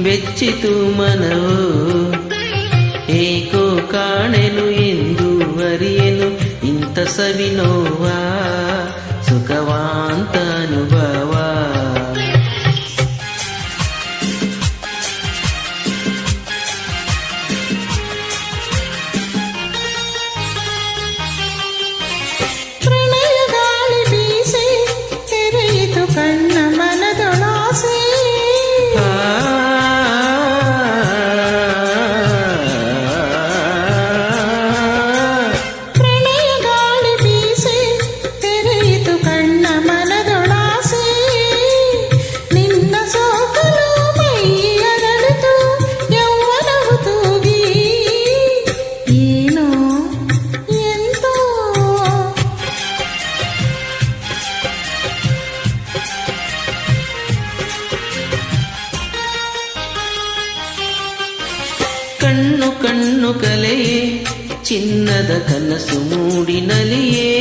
ಬೆಚ್ಚಿತು ಮನವು ಏಕೋ ಕಾಣೆನು ಎಂದು ಅರಿಯೆನು ಇಂಥ ಸವಿನೋವ ಸುಖವಾಂತ ಅನುಭವ. ಪ್ರಣಯ ಗಾಳಿ ಬೀಸಿ ತೆರೆಯಿತು ಕಣ್ಣ ಮನದೊಳಾಸೆ. ಪ್ರಣಯ ಗಾಳಿ ಬೀಸಿ ತೆರೆಯಿತು ಕಣ್ಣ ಮನದೊಳಾಸೆ. ನಿನ್ನ ಸೋಕಲು ಮೈಯರಳಿತು ಯೌವನವು ತೂಗಿ. ಏನೋ ಎಂತೋ ಕಣ್ಣು ಕಣ್ಣು ಕಲೆಯೇ ಚಿನ್ನದ ಕನಸು ಮೂಡಿನಲಿಯೇ.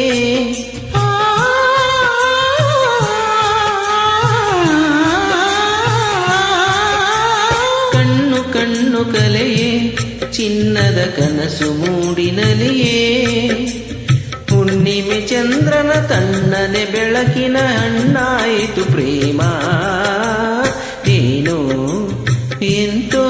ಕಣ್ಣು ಕಣ್ಣು ಕಲೆಯೇ ಚಿನ್ನದ ಕನಸು ಮೂಡಿನಲಿಯೇ. ಹುಣ್ಣಿಮೆ ಚಂದ್ರನ ತಣ್ಣನೆ ಬೆಳಕಿನ ಹಣ್ಣಾಯಿತು ಪ್ರೇಮ. ಏನೋ ಎಂತೋ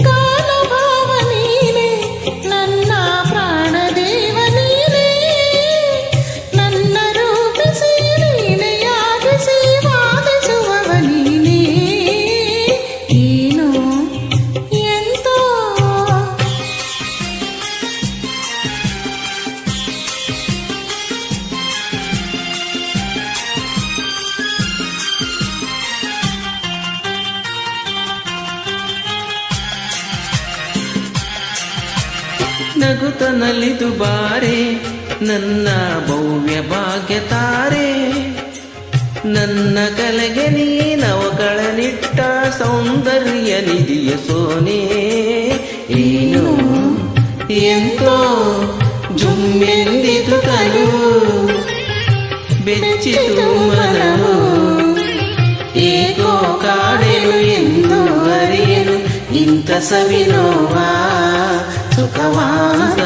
ಗಾನಭಾವ ನೀನೆ ನನ್ನ ಪ್ರಾಣದೇವ ನೀನೆ. ನನ್ನ ರೂಪಿಸಿ ನೀನೆಯಾಗಿಸಿ ವಾದಿಸುವವ ನೀನೆ. ಏನೋ ಎಂತೋ ನಗುತ್ತ ನಲಿದು ಬಾರೆ ನನ್ನ ಭವ್ಯ ಭಾಗ್ಯ ತಾರೆ. ನನ್ನ ಕಲೆಗೆ ನೀನವಗಳನಿಟ್ಟ ಸೌಂದರ್ಯ ನಿಧಿಯ ಸೋನೆ. ಏನೋ ಎಂತೋ ಜುಮ್ಮೆಂದಿತು ಕಲು ಬೆಚ್ಚಿತು ಮನವು ಏಕೋ ಕಾಡೆನು ಎಂದು ಅರಿಯೆನು ಇಂಥ ಸವಿನೋವ ಸುಖವಾದ